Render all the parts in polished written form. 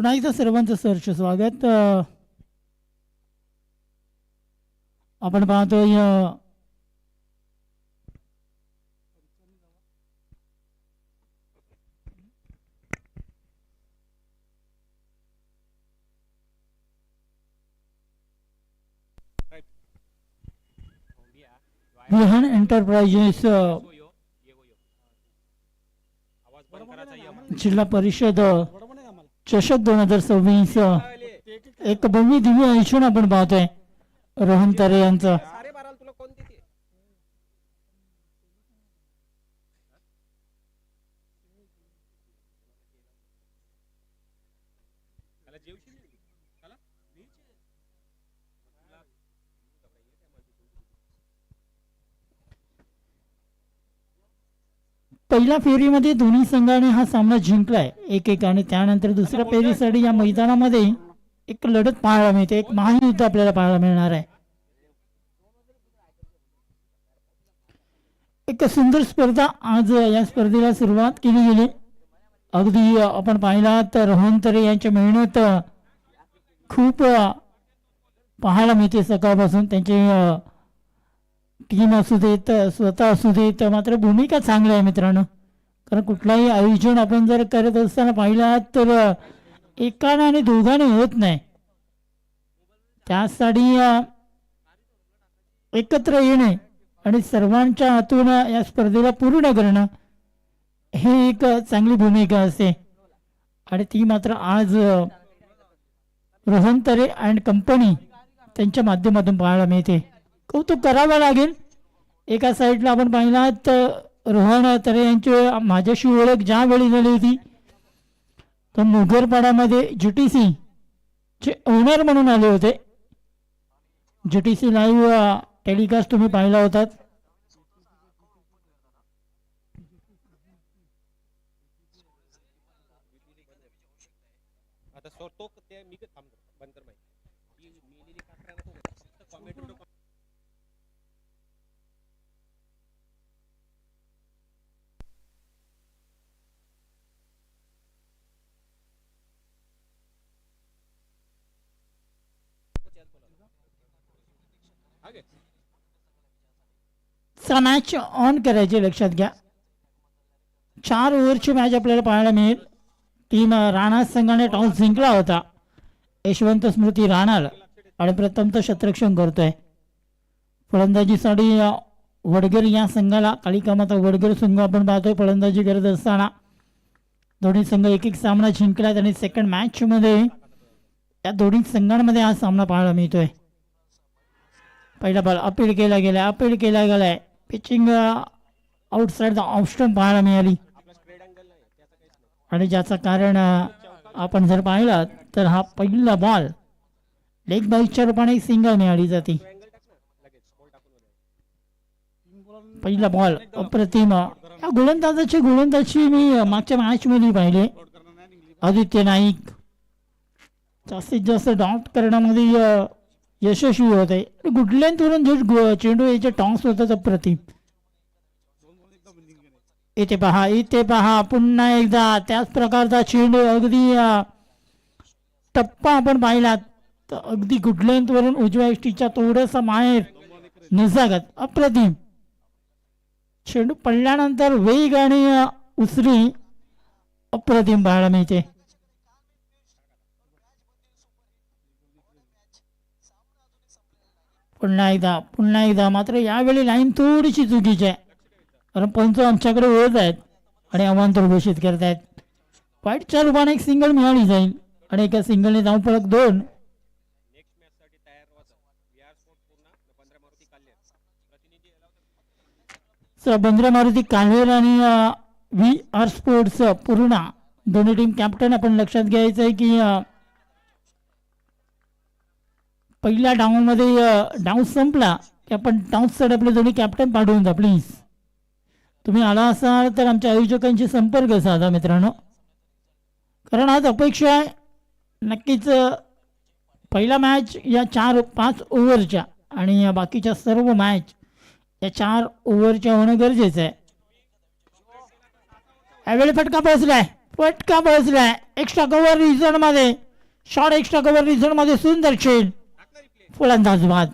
पुन्हा एकदा सर्वांचं सहर्ष स्वागत. आपण पाहतोय विहान एंटरप्राइजेस जिल्हा परिषद चषक 2026 एक भव्य दिव्य आयोजन आपण पाहतोय रोहन तरे यांचं. पहिल्या फेरीमध्ये दोन्ही संघाने हा सामना जिंकलाय 1-1 आणि त्यानंतर दुसऱ्या फेरीसाठी या मैदानामध्ये एक लढत पाहायला मिळते, एक महायुद्ध आपल्याला पाहायला मिळणार आहे. एक सुंदर स्पर्धा आज या स्पर्धेला सुरुवात केली गेली. अगदी आपण पाहिला तर रोहन तरे यांची मेहनत खूप पाहायला मिळते सकाळपासून. त्यांची टीम असू देत स्वतः असू देत, मात्र भूमिका चांगली आहे मित्रांनो. कारण कुठलाही आयोजन आपण जर करत असताना पाहिला तर एकाने आणि दोघांनी होत नाही. त्यासाठी एकत्र येणे आणि सर्वांच्या हातून या स्पर्धेला पूर्ण करणं हे एक चांगली भूमिका असते आणि ती मात्र आज रोहन तरे अँड कंपनी त्यांच्या माध्यमातून पाहायला मिळते. कौतुक करावं लागेल. एका साईडला आपण पाहिला तर रोहन तरे यांची माझ्याशी ओळख ज्या वेळी झाली होती तर मुगरपाड्यामध्ये GTC चे ओनर म्हणून आले होते. GTC लाईव्ह टेलिकास्ट तुम्ही पाहिला होतात. मॅच ऑन करायचे लक्षात घ्या. 4 ओव्हरची मॅच आपल्याला पाहायला मिळेल. टीम राणा संघाने टॉस जिंकला होता. यशवंत स्मृती राणाल आणि प्रथमतः क्षेत्ररक्षण करतोय. फलंदाजीसाठी वडगर या संघाला कालिकामाता वडगर संघ आपण पाहतोय फलंदाजी करत असताना. दोन्ही संघ एक सामना जिंकलात आणि सेकंड मॅच मध्ये या दोन्ही संघांमध्ये हा सामना पाहायला मिळतोय. पहिला बॉल अपील केला गेलाय. पिचिंग आउटसाइड द ऑप्शन पाहायला मिळाली आणि ज्याचं कारण आपण जर पाहिला तर हा पहिला बॉल लेग बाईकच्या रूपाने सिंगल मिळाली जाते. पहिला बॉल अप्रतिम. या गोलंदाजी मी मागच्या मॅच मध्ये पाहिले. आदित्य नाईक जास्तीत जास्त डॉट करण्यामध्ये यशस्वी होत आहे. गुडलेंथवरून जे चेंडू याचे टॉस होतात अप्रतिम. इथे पहा पुन्हा एकदा त्याच प्रकारचा चेंडू अगदी टप्पा आपण पाहिला तर अगदी गुडलेंथवरून उजव्या इष्टीच्या थोडंसं माहेर निजागत अप्रतिम. चेंडू पडल्यानंतर वेग आणि उसरी अप्रतिम पाहायला मिळते. पुन्हा एकदा मात्र यावेळी लाईन थोडीशी चुकीची आहे. कारण पंच आमच्याकडे ओळख आहेत आणि अवांतर घोषित करत आहेत. वाईटच्या रूपाने एक सिंगल मिळाली जाईल आणि एका सिंगलने धावफलक 2. बंद्रा मारुती काल्हेर आणि VR स्पोर्ट्स पूर्णा दोन्ही टीम कॅप्टन आपण लक्षात घ्यायचं आहे की पहिल्या डाऊनमध्ये डाऊन संपला की आपण डाऊनसाठी आपले दोन्ही कॅप्टन पाठवून द्या प्लीज. तुम्ही आला असाल तर आमच्या आयोजकांशी संपर्क साधा मित्रांनो. कारण आज अपेक्षा आहे नक्कीच पहिला मॅच या 4-5 ओव्हरच्या आणि बाकीच्या सर्व मॅच या 4 ओव्हरच्या होणं गरजेचं आहे. यावेळी फटका पोहोचलाय. फटका बसलाय एक्स्ट्रा कव्हर रिझन मध्ये. शॉर्ट एक्स्ट्रा कव्हर रिझन मध्ये सुंदर चेन फलंदाज बाद.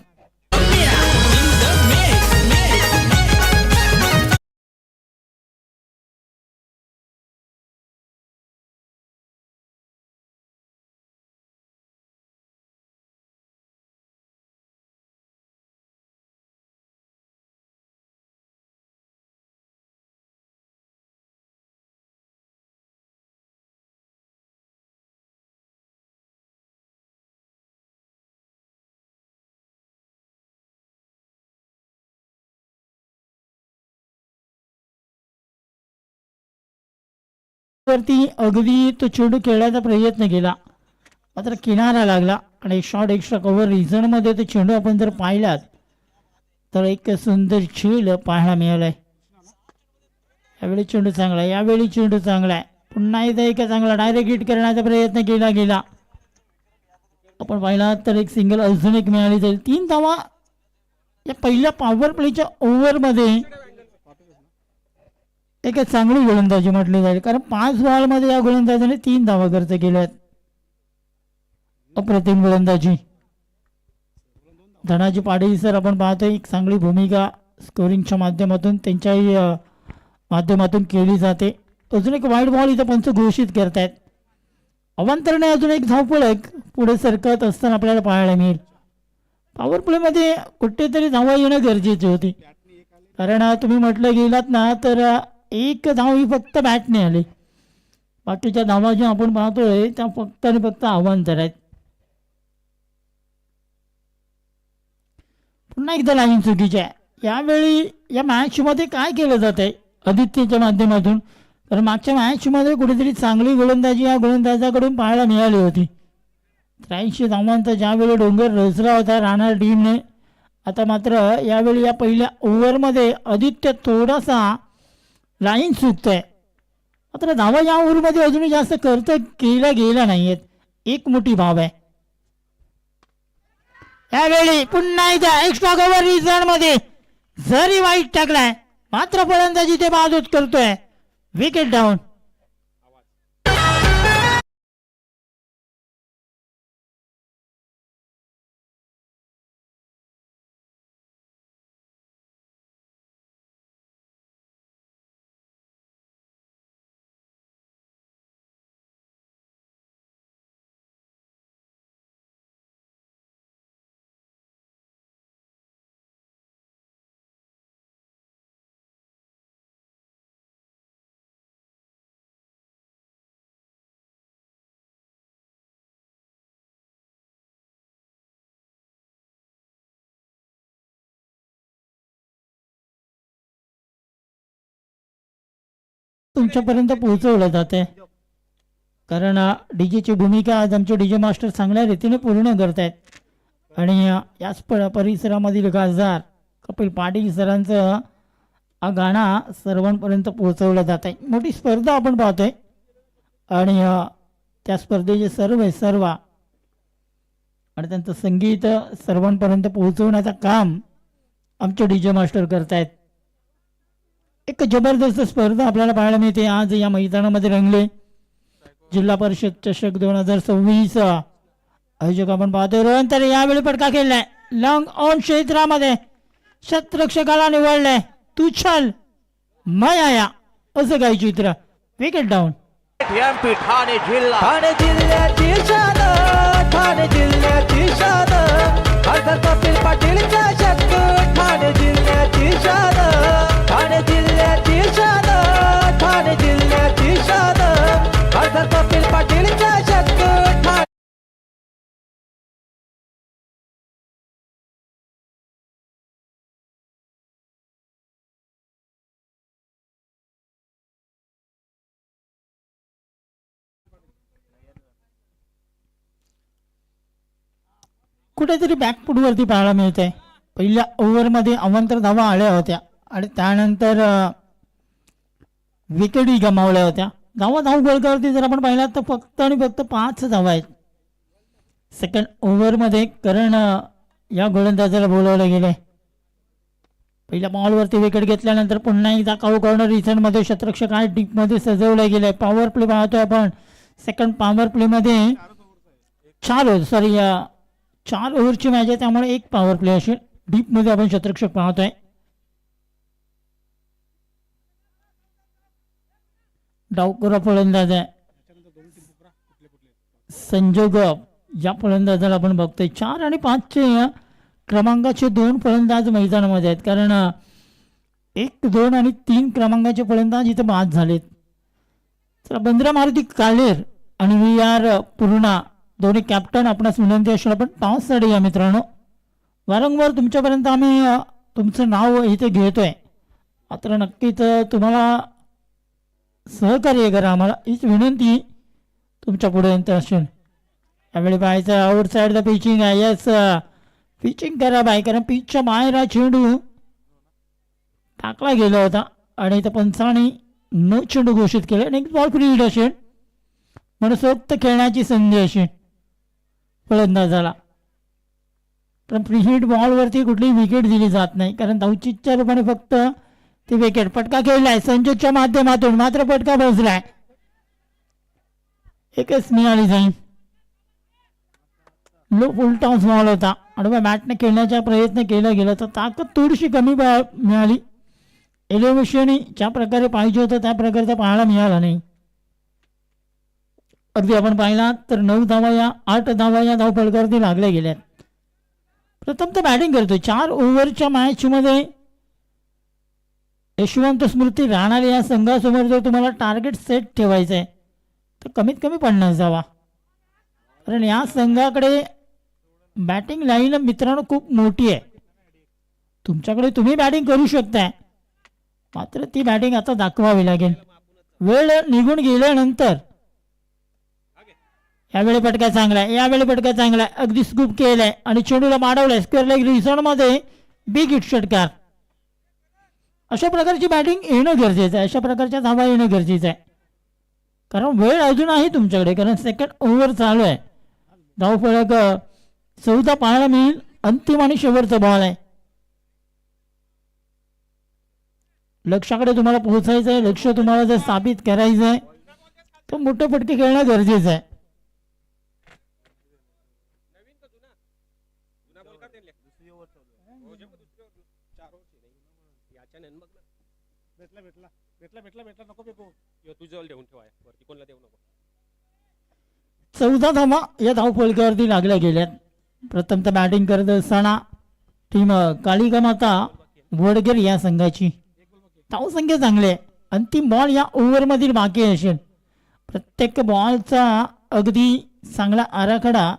वरती अगदी तो चेंडू खेळण्याचा प्रयत्न केला मात्र किनारा लागला आणि शॉर्ट एक्स्ट्रा कव्हर रिझन मध्ये तो चेंडू आपण जर पाहिलात तर एक सुंदर झेल पाहायला मिळालाय. यावेळी चेंडू चांगला आहे, यावेळी चेंडू चांगला आहे. पुन्हा एकदा एक चांगला डायरेक्ट हिट करण्याचा प्रयत्न केला गेला. आपण पाहिला तर एक सिंगल अजून एक मिळाली जाईल. 3 धावा या पहिल्या पॉवर प्लेच्या ओव्हरमध्ये एक चांगली गोलंदाजी म्हटली जाईल कारण 5 बॉलमध्ये या गोलंदाजाने 3 धावा खर्च केल्यात. अप्रतिम गोलंदाजी. धनाजी पाटील सर आपण पाहतोय एक चांगली भूमिका स्कोरिंगच्या माध्यमातून त्यांच्याही माध्यमातून केली जाते. अजून एक वाईट बॉल इथं पंच घोषित करतायत. अवांतरने अजून एक धावफलक पुढे सरकत असताना आपल्याला पाहायला मिळेल. पॉवर प्लेमध्ये कुठेतरी धावा येणं गरजेची होती कारण तुम्ही म्हटलं गेलात ना तर एक धाव ही फक्त बॅटने आली. बाकीच्या धावा ज्या आपण पाहतोय त्या फक्त आणि फक्त अवांतर आहेत. पुन्हा एकदा लाईन चुकीची आहे. यावेळी या मॅचमध्ये काय केलं जात आहे आदित्यच्या माध्यमातून तर मागच्या मॅचमध्ये कुठेतरी चांगली गोलंदाजी या गोलंदाजाकडून पाहायला मिळाली होती. 83 धावांचा ज्यावेळी डोंगर रचला होता राणा टीमने. आता मात्र यावेळी या पहिल्या ओव्हरमध्ये आदित्य थोडासा लाईन चुकतोय मात्र धावा या ओव्हरमध्ये अजूनही जास्त खर्च केला गेला नाहीयेत. एक मोठी भाव आहे. यावेळी पुन्हा एकदा एक्स्ट्रा कव्हर रिझन मध्ये जरी वाईट टाकलाय मात्र फलंदाजी ते बाजूत करतोय. Wicket down. तुमच्यापर्यंत पोहोचवलं जाते कारण डीजेची भूमिका आज आमचे डीजे मास्टर चांगल्या रीतीने पूर्ण करतायत आणि याच परिसरामधील खासदार कपिल पाटील सरांचं हा गाणा सर्वांपर्यंत पोहोचवलं जात आहे. मोठी स्पर्धा आपण पाहतोय आणि त्या स्पर्धेचे सर्व आणि त्यांचं संगीत सर्वांपर्यंत पोहोचवण्याचं काम आमचे डीजे मास्टर करतायत. एक जबरदस्त स्पर्धा आपल्याला पाहायला मिळते आज या मैदानामध्ये रंगले. जिल्हा परिषद चषक 2026 आयोजक आपण पाहतोय रोहन तर यावेळी फटका खेळलाय लॉंग ऑन क्षेत्रामध्ये शतरक्षकाला निवडलंय. तू छल मैं आया असं काही चित्र. Wicket down. ठाणे जिल्ह्याची शान ठाणे जिल्ह्याची शान खासदार कपिल पाटीलचा शतक ठाणे जिल्ह्याची शान ठाणे जिल्ह्याची शान ठाणे जिल्ह्याची शान खासदार कपिल पाटीलचा शतक. कुठेतरी बॅकफूटवरती पाहायला मिळत आहे. पहिल्या ओव्हरमध्ये अवांतर धावा आल्या होत्या आणि त्यानंतर विकेटही गमावल्या होत्या. धाव गोलकावरती जर आपण पाहिला तर फक्त आणि फक्त 5 धावा आहेत. सेकंड ओव्हरमध्ये करण या गोलंदाजाला बोलावलं गेलंय. पहिल्या बॉलवरती विकेट घेतल्यानंतर पुन्हा एकदा काऊ कॉर्नर रिझनमध्ये शतरक्षक आहे डीपमध्ये सजवलं गेलं. पॉवर प्ले पाहतोय आपण. सेकंड पॉवर प्लेमध्ये 4 ओव्हरची मॅच आहे, त्यामुळे एक पॉवर प्ले असेल. डीपमध्ये आपण शतरक्षक पाहतोय. डावखुरा फलंदाज आहे संजोग. या फलंदाजाला आपण बघतोय 4 आणि 5 क्रमांकाचे 2 फलंदाज मैदानामध्ये आहेत, कारण 1, 2 आणि 3 क्रमांकाचे फलंदाज इथे बाद झालेत. तर बंद्रा मारुती कालेर आणि व्ही आर पूर्णा दोन्ही कॅप्टन आपणास विनंती असेल आपण टॉससाठी या मित्रांनो. वारंवार तुमच्यापर्यंत आम्ही तुमचं नाव इथे घेतोय, मात्र नक्कीच तुम्हाला सहकार्य करा, आम्हाला हीच विनंती तुमच्या पुढे असेल. यावेळी पाहायचं आउटसाईड द पिचिंग आहे. यस, पिचिंग करा बाय, कारण पिचच्या बाहेर हा चेंडू टाकला गेला होता आणि इथं पंचाने नो चेंडू घोषित केले. नेक्स्ट बॉल फ्री हिट असेल, मनसोक्त खेळण्याची संधी असेल फलंदाजाला. पण फ्री हिट बॉलवरती कुठलीही विकेट दिली जात नाही, कारण धावचीच्या रूपाने फक्त ते विकेट. पटका खेळलाय संजोगच्या माध्यमातून, मात्र पटका बसलाय. एकच मिळाली जाईल. लो फुल टॉस बॉल होता आणि बॅटने खेळण्याचा प्रयत्न केला गेला तर ताकद थोडीशी कमी मिळाली. एलिव्हेशन ज्या प्रकारे पाहिजे होतं त्या प्रकारचा पाहायला मिळाला नाही. अगदी आपण पाहिला तर 9 धावा या 8 धावा या धावफलकावरती लागल्या गेल्यात. प्रथम तर बॅटिंग करतोय 4 ओव्हरच्या मॅचमध्ये यशवंत स्मृती राहणार या संघासमोर जर तुम्हाला टार्गेट सेट ठेवायचं आहे तर कमीत कमी 50 धावा, कारण या संघाकडे बॅटिंग लाईन मित्रांनो खूप मोठी आहे. तुमच्याकडे तुम्ही बॅटिंग करू शकताय, मात्र ती बॅटिंग आता दाखवावी लागेल. वेळ निघून गेल्यानंतर यावेळी पटका चांगला आहे, यावेळी पटका चांगला आहे. अगदी स्कूप केलाय आणि चेंडूला माडवलाय स्क्वेअर लेग रिझॉर्टमध्ये बिग हिट षटकार. अशा प्रकारची बॅटिंग येणं गरजेचं आहे, अशा प्रकारच्या धावा येणं गरजेचं आहे, कारण वेळ अजून आहे तुमच्याकडे, कारण सेकंड ओव्हर चालू आहे. धावफलक 14 पाहायला मिळेल. अंतिम आणि शेवटचा बॉल आहे. लक्षाकडे तुम्हाला पोहोचायचं आहे, लक्ष तुम्हाला जर स्थापित करायचं आहे तर मोठे फटके खेळणं गरजेचं आहे. चौदा धावा या धावफलकावरती लागल्या गेल्यात. प्रथम तर बॅटिंग करत असताना टीम कालिका माता वडगर या संघाची धावसंख्या चांगली आहे. अंतिम बॉल या ओव्हरमधील बाकी असेल. प्रत्येक बॉलचा अगदी चांगला आराखडा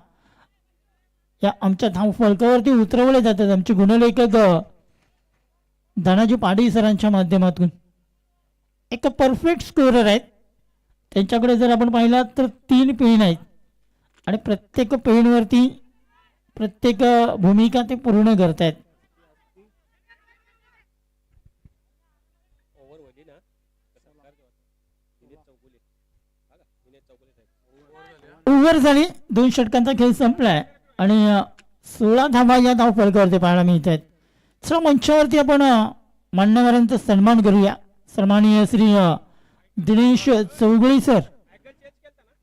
या आमच्या धावफलकावरती उतरवले जातात. आमचे गुणलेखक धनाजी पाटील सरांच्या माध्यमातून एक परफेक्ट स्कोरर आहेत. त्यांच्याकडे जर आपण पाहिला तर 3 पेन आहेत आणि प्रत्येक पेनवरती प्रत्येक भूमिका ते पूर्ण करत आहेत. ओव्हर झाली, 2 षटकांचा खेळ संपलाय आणि 16 धावा या धावफलकावरती पाहायला मिळत आहेत. चला मंचावरती आपण मान्यवरांचा सन्मान करूया. सन्माननीय श्री दिनेश चौगुळे सर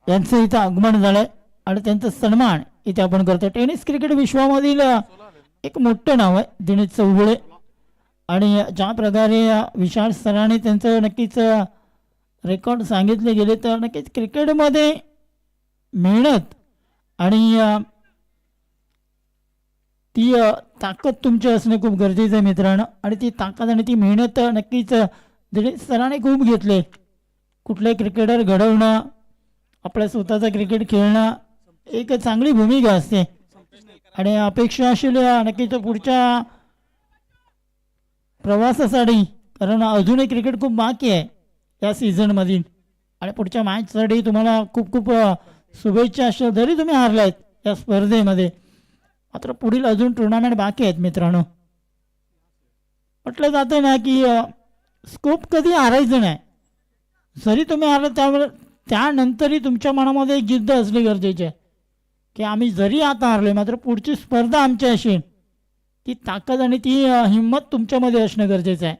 यांचं इथं आगमन झालंय आणि त्यांचा सन्मान इथे आपण करतो. टेनिस क्रिकेट विश्वामधील एक मोठं नाव आहे दिनेश चौगुळे, आणि ज्या प्रकारे विशाल सरांनी त्यांचं नक्कीच रेकॉर्ड सांगितले गेले तर नक्कीच क्रिकेटमध्ये मेहनत आणि ती ताकद तुमची असणे खूप गरजेचं आहे मित्रांनो. आणि ती ताकद आणि ती मेहनत नक्कीच दिनेश सरांनी खूप घेतले. कुठले क्रिकेटर घडवणं, आपल्या स्वतःचा क्रिकेट खेळणं एक चांगली भूमिका असते आणि अपेक्षा असेल नक्कीच पुढच्या प्रवासासाठी, कारण अजूनही क्रिकेट खूप बाकी आहे या सीझनमधील आणि पुढच्या मॅचसाठी तुम्हाला खूप खूप शुभेच्छा असेल. जरी तुम्ही हारलात या स्पर्धेमध्ये, मात्र पुढील अजून टुर्नामेंट बाकी आहेत मित्रांनो. म्हटलं जातं ना की स्कोप कधी हारायचं नाही. जरी तुम्ही हारलं त्यानंतरही तुमच्या मनामध्ये एक जिद्द असली गरजेची आहे की आम्ही जरी आता हारलोय मात्र पुढची स्पर्धा आमची असेल ती ताकद आणि ती हिंमत तुमच्यामध्ये असणं गरजेचं आहे.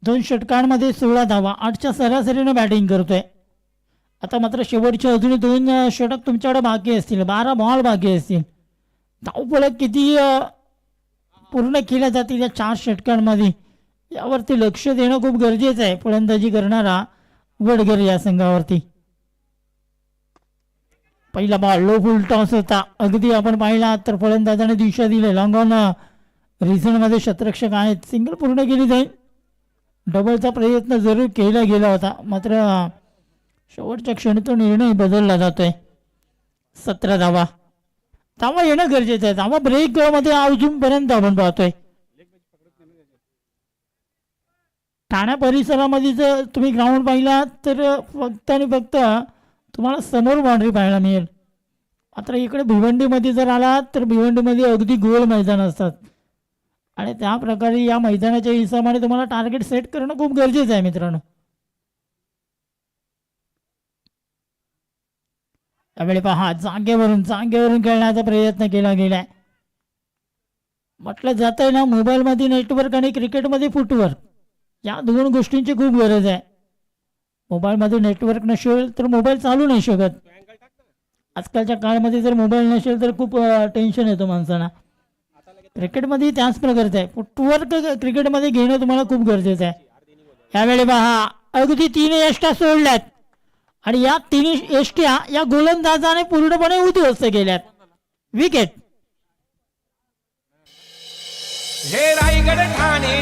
दोन षटकांमध्ये 16 धावा, 8च्या सरासरीने बॅटिंग करतोय. आता मात्र शेवटचे अजूनही 2 षटक तुमच्याकडे बाकी असतील, 12 बॉल बाकी असतील. धावफलक किती पूर्ण केल्या जातील या 4 षटकांमध्ये यावरती लक्ष देणं खूप गरजेचं आहे फलंदाजी करणारा वडगर या संघावरती. पहिला बॉल लो फुल टॉस होता. अगदी आपण पाहिला तर फलंदाजाने दिशा दिली. लॉंग ऑन रिझनमध्ये शतरक्षक आहेत. सिंगल पूर्ण केली जाईल. डबलचा प्रयत्न जरूर केला गेला होता, मात्र शेवटच्या क्षणी तो निर्णय बदलला जातोय. 17 धावा. धावा येणं गरजेचं आहे. धावा ब्रेक मध्ये अजूनपर्यंत आपण पाहतोय. ठाण्या परिसरामध्ये जर तुम्ही ग्राउंड पाहिला तर फक्त आणि फक्त तुम्हाला समोर बाउंड्री पाहायला मिळेल. मात्र इकडे भिवंडीमध्ये जर आलात तर भिवंडीमध्ये अगदी गोल मैदान असतात आणि त्या प्रकारे या मैदानाच्या हिशोबाने तुम्हाला टार्गेट सेट करणं खूप गरजेचं आहे मित्रांनो. त्यावेळी पहा जागेवरून खेळण्याचा प्रयत्न केला गेलाय. म्हटलं जात आहे ना, मोबाईलमध्ये नेटवर्क आणि क्रिकेटमध्ये फुटवर्क या 2 गोष्टींची खूप गरज आहे. मोबाईलमध्ये नेटवर्क नसेल तर मोबाईल चालू नाही शकत. आजकालच्या काळामध्ये जर मोबाईल नसेल तर खूप टेन्शन येतं माणसांना. क्रिकेटमध्ये त्याच प्रकारचं आहे. फुटवर्क क्रिकेटमध्ये घेणं तुम्हाला खूप गरजेचं आहे. यावेळी पहा अगदी 3 यष्ट्या सोडल्यात आणि या 3 यष्ट्या या गोलंदाजाने पूर्णपणे उद्ध्वस्त केल्यात. विकेट. हे रायगड ठाणे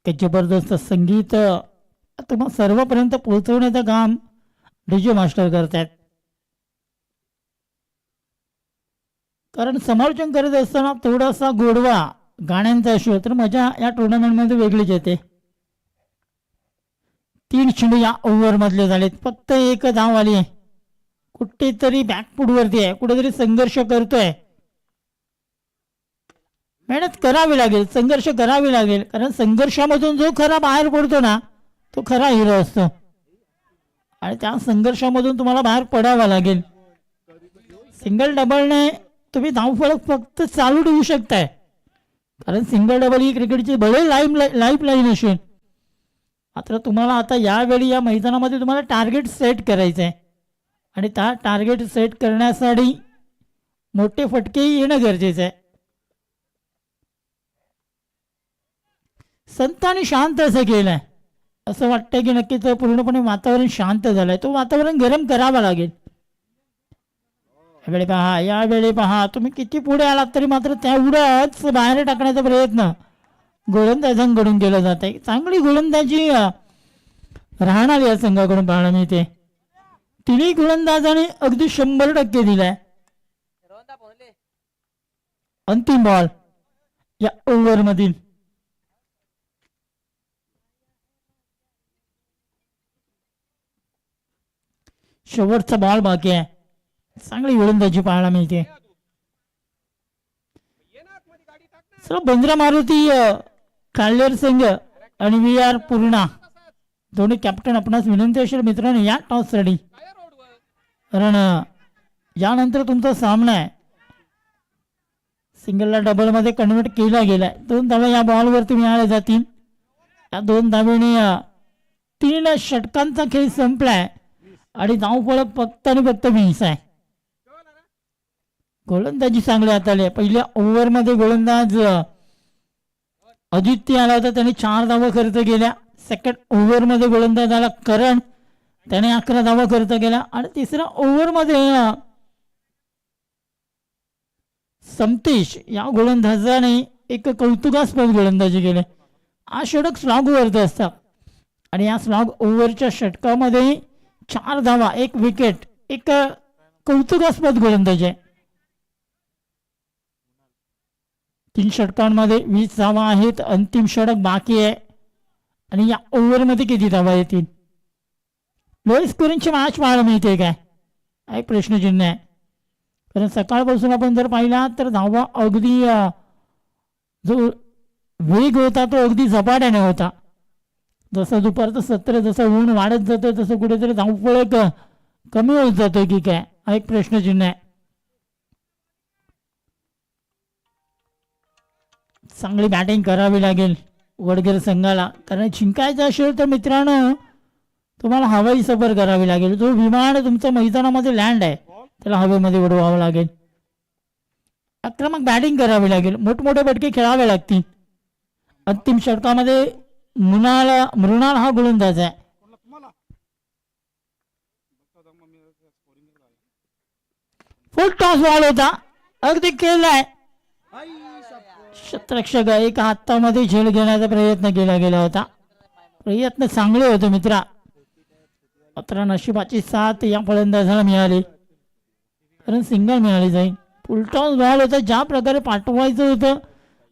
एक जबरदस्त संगीत तुम्हा सर्वपर्यंत पोहोचवण्याचं काम डीजे मास्टर करतात. कारण समालोचन करत असताना थोडासा गोडवा गाण्यांचा असो तर मजा या टुर्नामेंटमध्ये वेगळीच येते. 3 चेंडू या ओव्हर मधले झालेत. फक्त 1 धाव आली आहे. कुठेतरी बॅकफूटवरती आहे, कुठेतरी संघर्ष करतोय. मेहनत करावी लागेल, संघर्ष करावी लागेल. कारण संघर्षामधून जो खरा बाहेर पडतो ना तो खरा हिरो असतो आणि त्या संघर्षामधून तुम्हाला बाहेर पडावं लागेल. सिंगल डबलने तुम्ही धावफलक फक्त चालू ठेवू शकताय. कारण सिंगल डबल ही क्रिकेटची भले लाईफ लाईन असेल, मात्र तुम्हाला आता यावेळी या मैदानामध्ये तुम्हाला टार्गेट सेट करायचं आहे आणि त्या टार्गेट सेट करण्यासाठी मोठे फटके येणं गरजेचं आहे. संतांनी शांत असं केलंय. असं वाटतंय की नक्कीच पूर्णपणे वातावरण शांत झालंय. तो वातावरण गरम करावा लागेल. यावेळी पहा तुम्ही किती पुढे आलात तरी मात्र तेवढंच बाहेर टाकण्याचा प्रयत्न गोलंदाजांकडून केला जात आहे. चांगली गोलंदाजी राहणार या संघाकडून पाहायला मिळते. 3 गोलंदाजांनी अगदी 100% दिलाय. अंतिम बॉल या ओव्हर मधील. शेवटचा बॉल बाकी आहे. चांगली गोलंदाजी पाहायला मिळते. चला बंद्रा मारुती काल्लेर संघ आणि वी आर पूर्णा दोन्ही कॅप्टन आपणास विनंती असेल मित्रांनो या टॉस साठी. कारण यानंतर तुमचा सामना आहे. सिंगलला डबल मध्ये कन्वर्ट केला गेलाय. 2 धावा या बॉलवरती मिळाल्या जातील. या 2 धावेने 3 षटकांचा खेळ संपलाय आणि धावफलक फक्त आणि फक्त 20 आहे. गोलंदाजी चांगली हाताळली. पहिल्या ओव्हर मध्ये गोलंदाज आदित्य आला होता, त्याने 4 धावा खर्च केल्या. सेकंड ओव्हर मध्ये गोलंदाज आला करण, त्याने 11 धावा खर्च केला आणि तिसऱ्या ओव्हरमध्ये समतेश या गोलंदाजाने एक कौतुकास्पद गोलंदाजी केली. हा षटक स्लॉग ओव्हरचा असतात आणि या स्लॉग ओव्हरच्या षटकामध्ये 4 धावा 1 विकेट एक कौतुकास्पद गोलंदाजी आहे. 3 षटकांमध्ये 20 धावा आहेत. अंतिम षटक बाकी आहे आणि या ओव्हरमध्ये किती धावा येतील? लोएस्ट स्कोरिंगची मॅच पाहायला मिळते काय? हा एक प्रश्नचिन्ह आहे. कारण सकाळपासून आपण जर पाहिला तर धावा अगदी जो वेग होता तो अगदी झपाट्याने होता. जसं दुपारचं सत्र जसं ऊन वाढत जातं तसं कुठेतरी धावपळ कमी होत जातो की काय? हा एक प्रश्नचिन्ह आहे. चांगली बॅटिंग करावी लागेल वडगर संघाला, कारण जिंकायचं असेल तर मित्रांनो तुम्हाला हवाई सफर करावी लागेल. जो विमान तुमच्या मैदानामध्ये लँड आहे त्याला हवेमध्ये उडवावं लागेल. आक्रमक बॅटिंग करावी लागेल. मोठमोठे फटके खेळावे लागतील. अंतिम षटकामध्ये मृणाल हा गोलंदाज आहे. फुल टॉस बॉल होता अगदी केलाय. क्षेत्ररक्षक एक हातामध्ये झेल घेण्याचा प्रयत्न केला गेला होता. प्रयत्न चांगले होते मित्रा, मात्र नशिबाची साथ या फलंदाजाला मिळाली कारण सिंगल मिळाली जाईल. फुलटॉस बॉल होता. ज्या प्रकारे पाठवायचं होतं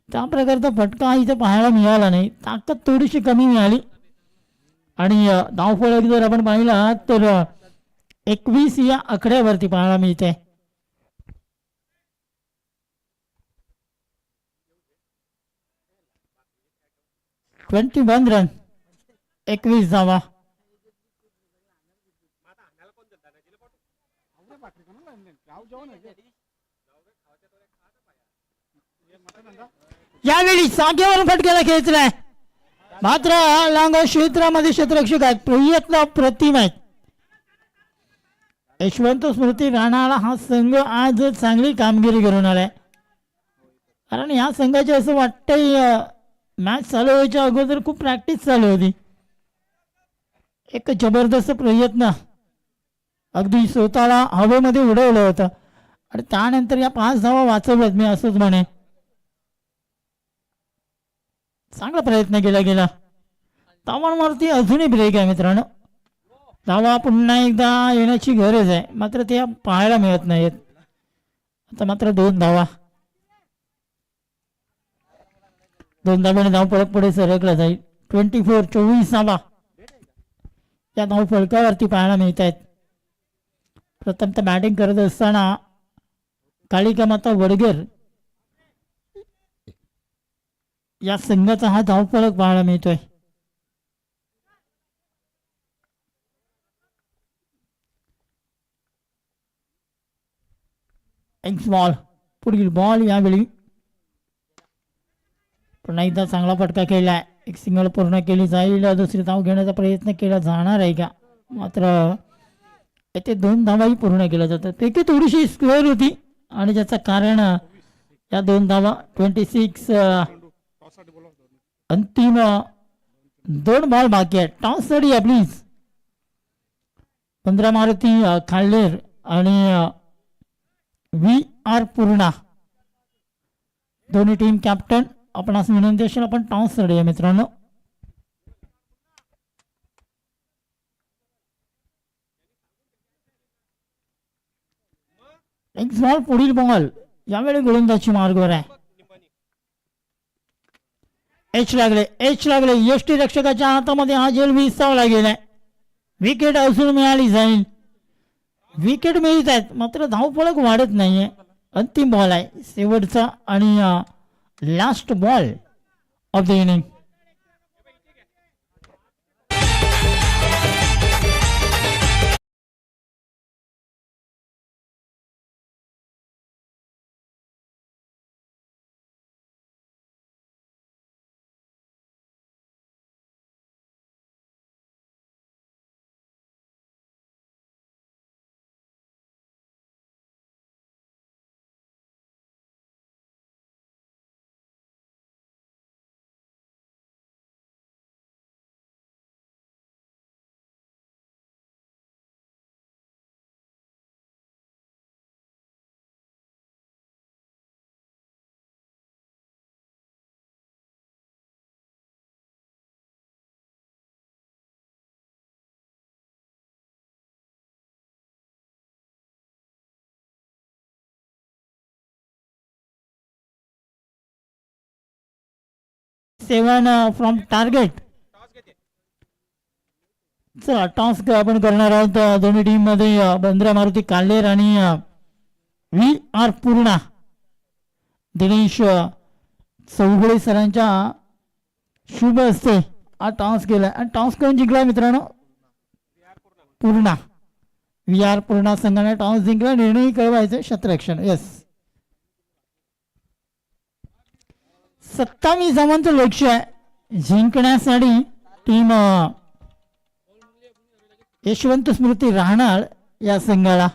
त्या प्रकारचा फटका इथे पाहायला मिळाला नाही. ताकद थोडीशी कमी मिळाली आणि धावफलक जर आपण पाहिला तर 21 या आकड्यावरती पाहायला मिळते. 21 रन 21 धावा. यावेळी जागेवर फटक्याला खेचलाय, मात्र लांब क्षेत्रामध्ये क्षेत्ररक्षक आहेत. प्रयत्न अप्रतिम आहेत. यशवंत स्मृती राणाला हा संघ आज चांगली कामगिरी करून आलाय. कारण या संघाची असं वाटतंय मॅच चालू व्हायच्या अगोदर खूप प्रॅक्टिस चालू होती. एक जबरदस्त प्रयत्न अगदी स्वतःला हवेमध्ये उडवलं होतं आणि त्यानंतर या 5 धावा वाचवल्यात मी असंच म्हणे. चांगला प्रयत्न केला गेला. धावांवरती अजूनही ब्रेक आहे मित्रांनो. धावा पुन्हा एकदा येण्याची गरज आहे, मात्र ते पाहायला मिळत नाहीत. आता मात्र 2 धावा. 2 धाव्याने धाव फलक पुढे सरकला जाईल. 24 धावा या धाव फलकावरती पाहायला मिळत आहेत. प्रथमतः बॅटिंग करत असताना कालिका माता वडगर या संघाचा हा धावफलक पाहायला मिळतोय. एक्स बॉल पुढील बॉल. यावेळी पुन्हा एकदा चांगला फटका केलाय. एक सिंगल पूर्ण केली जाईल. दुसरी धाव घेण्याचा प्रयत्न केला जाणार आहे का? मात्र येथे 2 धावाही पूर्ण केल्या जातात. पैकी थोडीशी स्क्वेअर होती आणि ज्याचं कारण या 2 धावा 26 अंतिम 2 बॉल बाकी आहे. टॉस साठी आहे प्लीज. 15 मारुती खाल्लेर आणि VR पूर्णा दोन्ही टीम कॅप्टन आपणास विनंती असेल आपण टॉस साठी आहे मित्रांनो. एक बॉल पुढील बॉल. यावेळी गोलंदाजी मार्गावर आहे. एच लागले. यष्टी रक्षकाच्या हातामध्ये हा झेल विसावला गेलाय. विकेट अजून मिळाली जाईल. विकेट मिळत आहेत मात्र धावफलक वाढत नाहीये. अंतिम बॉल आहे शेवटचा आणि last ball of the inning. 7 from target. चला टॉस आपण करणार आहोत दोन्ही टीम मध्ये. बंद्रा मारुती काल्हेर आणि व्ही आर पूर्णा. दिनेश चौगुळे सरांच्या शुभ हस्ते हा टॉस केला आणि टॉस करून जिंकला मित्रांनो पूर्णा. व्ही आर पूर्णा संघाने टॉस जिंकला. निर्णय कळवायचे क्षेत्ररक्षण. येस 27 धावांचं लक्ष्य आहे जिंकण्यासाठी टीम यशवंत स्मृती राहणार या संघाला.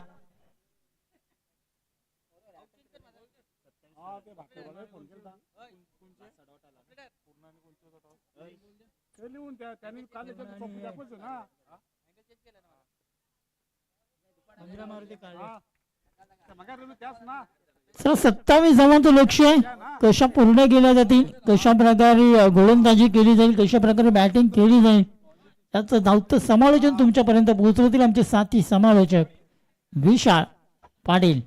सर 27 धावांचं लक्ष्य आहे. कशा पूर्ण केल्या जातील, कशा प्रकारे गोलंदाजी केली जाईल, कशा प्रकारे बॅटिंग केली जाईल याचं धावतं समालोचन तुमच्यापर्यंत पोहोचवतील आमचे साथी समालोचक Vishal Patil.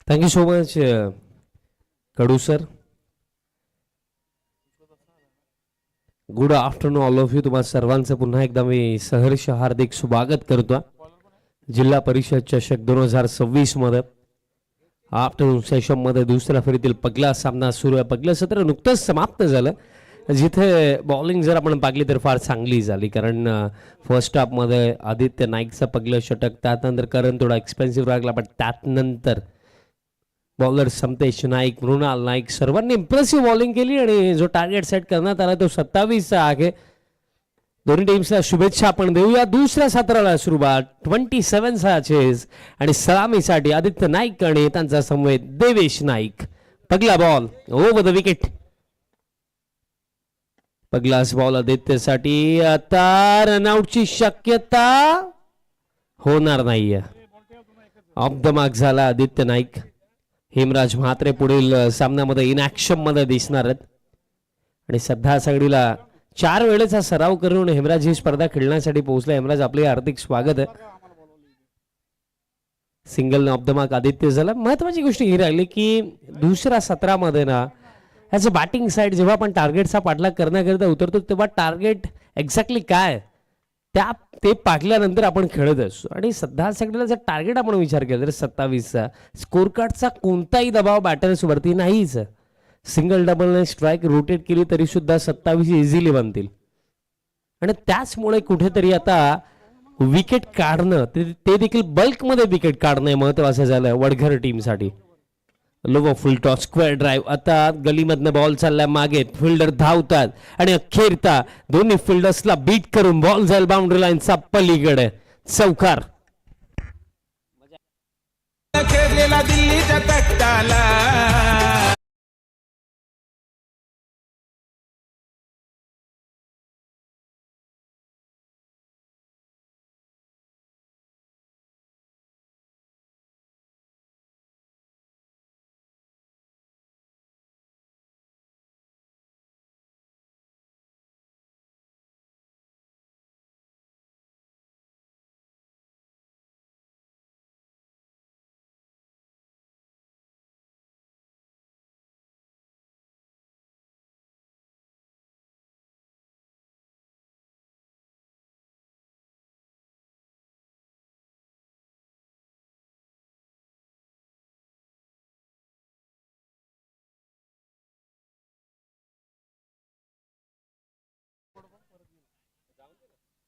Thank you so much Kadu sir. Good afternoon all of you. तुम्हा सर्वांचं पुन्हा एकदा मी सहर्ष हार्दिक स्वागत करतो जिल्हा परिषद चषक 2026 मध्ये. आफ्टरनून सेशन मध्ये दुसऱ्या फेरीतील पहिला सामना सुरू आहे. पहिलं सत्र नुकतंच समाप्त झालं जिथे बॉलिंग जर आपण पाहिली तर फार चांगली झाली कारण फर्स्ट हाफमध्ये आदित्य नाईकचं पहिलं षटक, त्यानंतर करण थोडा एक्सपेन्सिव्ह लागला पण त्यानंतर बॉलर समतेश नाईक, मृणाल नाईक सर्वांनी इम्प्रेसिव्ह बॉलिंग केली आणि जो टार्गेट सेट करण्यात आला तो 27चा आहे. दोन्ही टीम्सला शुभेच्छा आपण देऊया. दुसऱ्या सत्राला सुरुवात 27चा चेस आणि सलामीसाठी आदित्य नाईक आणि त्यांचा समवेत देवेश नाईक. पहिला बॉल ओव्हर द विकेट. पहिलाच बॉल आदित्यसाठी. आता रनआउटची शक्यता होणार नाहीये. ऑफ द मार्क झाला आदित्य नाईक. हेमराज म्हात्रे पुढील सामन्यामध्ये इनॅक्शन मध्ये दिसणार आहेत आणि सध्या सगळीला 4 वेळेचा सराव करून हेमराज ही स्पर्धा खेळण्यासाठी पोहोचला. हेमराज आपले हार्दिक स्वागत आहे. Single of the mark Aditya झाला. महत्वाची गोष्ट ही राहिली की दुसऱ्या सत्रामध्ये ना ॲज अ बॅटिंग साईड जेव्हा आपण टार्गेटचा पाठलाग करण्याकरिता उतरतो तेव्हा टार्गेट एक्झॅक्टली काय ते पाठल्यानंतर आपण खेळत असतो आणि सध्या सगळ्याला जर टार्गेट आपण विचार केला तर 27चा स्कोर कार्डचा कोणताही दबाव बॅटर्स वरती नाहीच. सिंगल डबलने स्ट्राईक रोटेट केली तरी सुद्धा 27 इझिली बनतील आणि त्याचमुळे कुठेतरी आता विकेट काढणं ते देखील बल्कमध्ये विकेट काढणं महत्वाचं झालं वडघर टीमसाठी. Lower full toss square drive. आता गलीमधनं बॉल चाललाय मागे, फिल्डर धावतात आणि अखेरता दोन्ही फिल्डर्सला बीट करून बॉल जाईल बाउंड्री लाईनचा पलीकडे. चौकार. गेला दिल्लीच्या तख्ताला.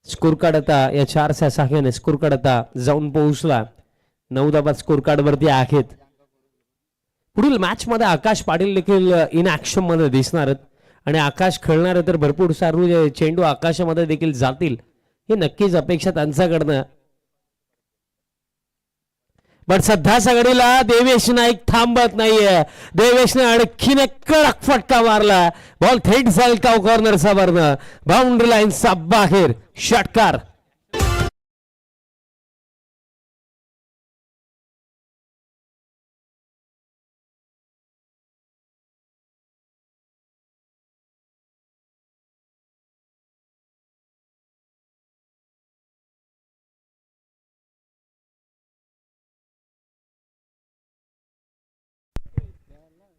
स्कोर कार्ड आता या 4च्या सहाय्याने स्कोर कार्ड आता जाऊन पोहोचला 9 स्कोर कार्ड वरती आहेत. पुढील मॅच मध्ये आकाश पाटील देखील इन ऍक्शन मध्ये दिसणार आहेत आणि आकाश खेळणार तर भरपूर सारे चेंडू आकाशामध्ये देखील जातील हे नक्कीच अपेक्षा त्यांच्याकडनं. पण सध्या सगळीला देवेश नाईक थांबत नाहीये. देवेशने आणखीन एक कडक फटका मारला. बॉल थेट जाईल का कॉर्नरचा वरनं बाउंड्री लाईनचा बाहेर षटकार.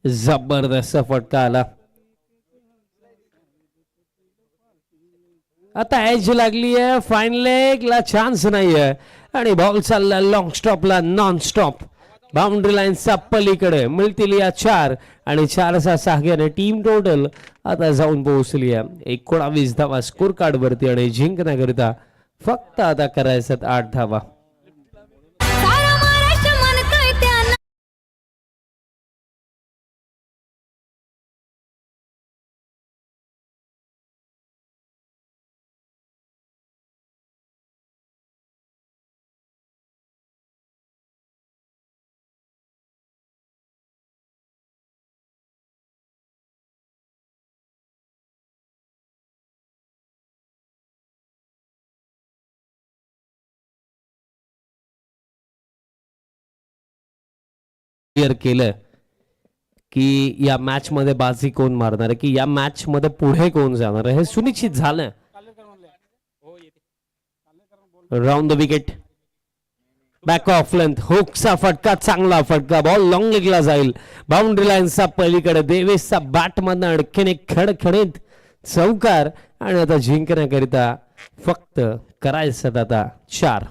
जबरदस्त फटका आला. आता एज लागली आहे. फाईन लेगला चान्स नाहीये आणि बॉल चालला लॉंग स्टॉपला नॉन स्टॉप बाउंड्री लाईनच्या पलीकडे. मिळतील या 4 आणि 4च्या सहाय्याने टीम टोटल आता जाऊन पोहोचली आहे 19 धावा स्कोर कार्ड वरती आणि जिंकण्याकरिता फक्त आता करायचं 8 धावा. क्लिअर केलं की या मॅच मध्ये बाजी कोण मारणार आहे की या मॅच मध्ये पुढे कोण जाणार आहे हे सुनिश्चित झालं. Round the wicket back of length हुकचा फटका चांगला फटका. बॉल लॉंग लेगला जाईल बाउंड्री लाईनचा पलीकडे. देवेशचा बॅट मधनं आणखीन एक खडखडीत चौकार आणि आता जिंकण्याकरिता फक्त करायचं आता 4.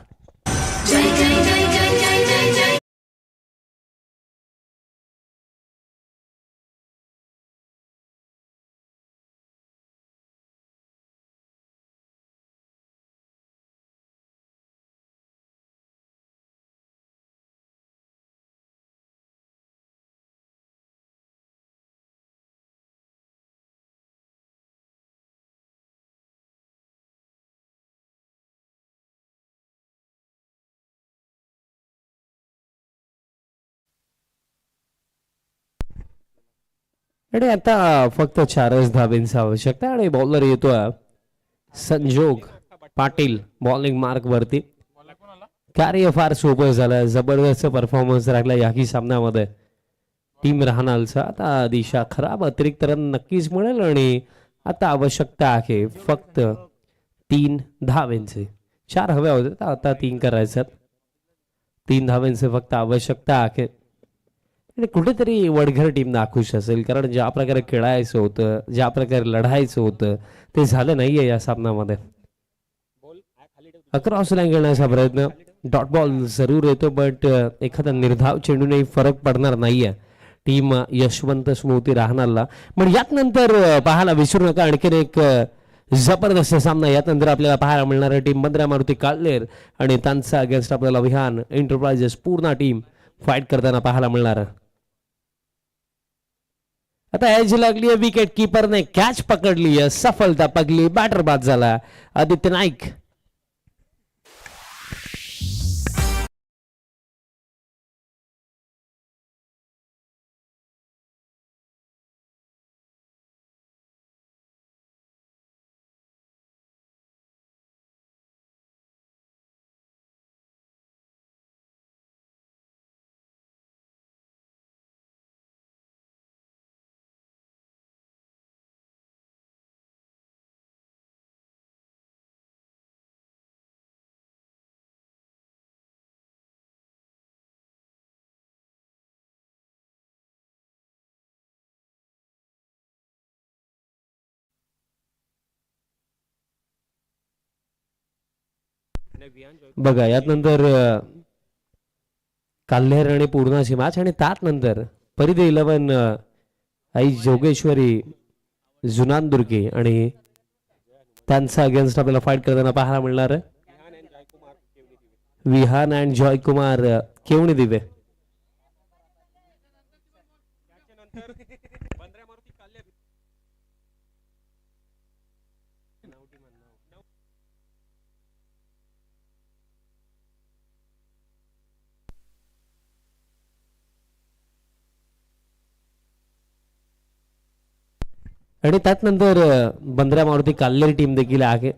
आणि आता फक्त 4च धाब्यांची आवश्यकता आणि बॉलर येतोय संजोग पाटील बॉलिंग मार्क वरती. कार्य फार सोपं झालं. जबरदस्त परफॉर्मन्स राखला याही सामन्यामध्ये टीम राहणारचा. आता दिशा खराब अतिरिक्त रन नक्कीच मिळेल आणि आता आवश्यकता आहे फक्त 3 धाब्यांची. 4 हव्या होत्या आता 3 करायचं. 3 धाब्यांची फक्त आवश्यकता आहे आणि कुठेतरी वडघर टीम नाखुश असेल कारण ज्या प्रकारे खेळायचं होतं ज्या प्रकारे लढायचं होतं ते झालं नाहीये या सामन्यामध्ये. अक्रॉस लाईन खेळण्याचा प्रयत्न डॉट बॉल जरूर येतो बट एखादा निर्धाव चेंडूने फरक पडणार नाहीये टीम यशवंत स्मृती राहणारला. पण यात नंतर पाहायला विसरू नका आणखीन एक जबरदस्त सामना यात नंतर आपल्याला पाहायला मिळणार आहे. टीम बंद्रा मारुती काल्लेर आणि त्यांचा अगेन्स्ट आपल्याला विहान एंटरप्राइजेस पूर्ण टीम फाईट करताना पाहायला मिळणार. आता एज लागली आहे. विकेट कीपरने कॅच पकडली आहे. सफलता पगली. बॅटर बाद झाला आदित्य नाईक. बघा यात नंतर काल्हेर आणि पूर्णाची मॅच आणि त्यात नंतर परिधे 11 आई जोगेश्वरी जुनानदुर्गे आणि त्यांचा अगेन्स्ट आपल्याला फाईट करताना पाहायला मिळणार आहे. विहान अँड जॉय कुमार केवणी दिवे. आणि त्यात नंतर बंद्रा मारुती काल्लेर टीम देखील आहे.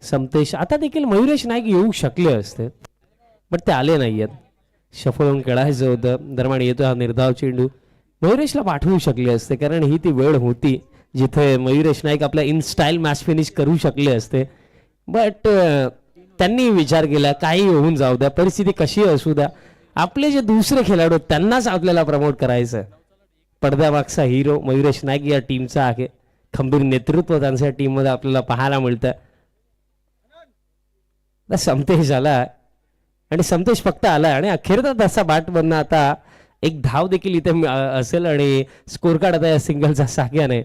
समतेश आता देखील मयुरेश नाईक येऊ शकले असते बट ते आले नाहीयेत. शफल होऊन खेळायचं होतं दरम्यान येतो हा निर्धाव चेंडू. मयुरेशला पाठवू शकले असते कारण ही ती वेळ होती जिथे मयुरेश नाईक आपल्या इन स्टाईल मॅच फिनिश करू शकले असते बट त्यांनी विचार केला काही होऊन जाऊ द्या परिस्थिती कशी असू द्या आपले जे दुसरे खेळाडू त्यांनाच आपल्याला प्रमोट करायचं. पडद्यामागचा हिरो मयुरेश नाईक या टीमचा आहे. खंबीर नेतृत्व त्यांच्या टीम मध्ये आपल्याला पाहायला मिळतं. समतेश आला आणि समतेश फक्त आला आणि अखेरचा तसा बॅट बनणं आता एक धाव देखील इथे असेल आणि स्कोर कार्ड आता या सिंगलचा साग्याने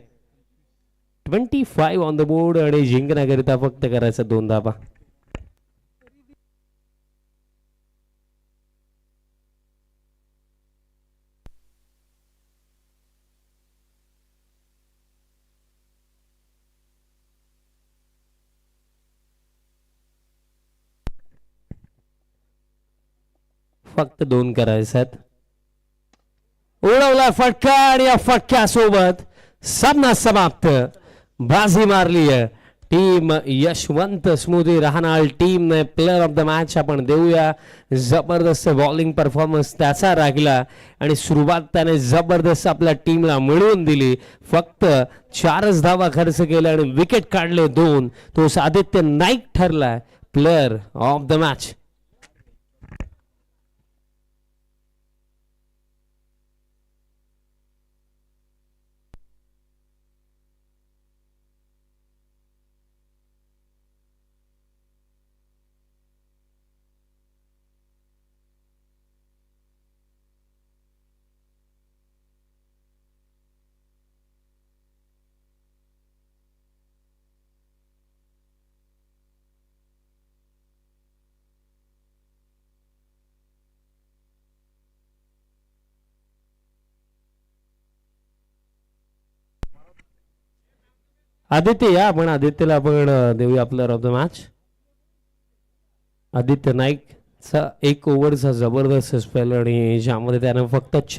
25 ऑन द बोर्ड आणि जिंकण्याकरिता फक्त करायचं 2 धावा. फक्त 2 करायचे आहेत. उडवला फटका आणि या फटक्यासोबत सामना समाप्त. बाजी मारली आहे टीम यशवंत स्मृती राहणार टीमने प्लेअर ऑफ द मॅच आपण देऊया. जबरदस्त बॉलिंग परफॉर्मन्स त्याचा राहिला आणि सुरुवात त्याने जबरदस्त आपल्या टीमला मिळवून दिली. फक्त 4च धावा खर्च केल्या आणि विकेट काढले 2. तो आदित्य नाईक ठरलाय player of the match. Aditya या आपण आदित्यला आपण देऊया player of the match. Aditya नाईकचा 1 ओव्हरचा जबरदस्त स्पेल आणि ज्यामध्ये त्यानं फक्त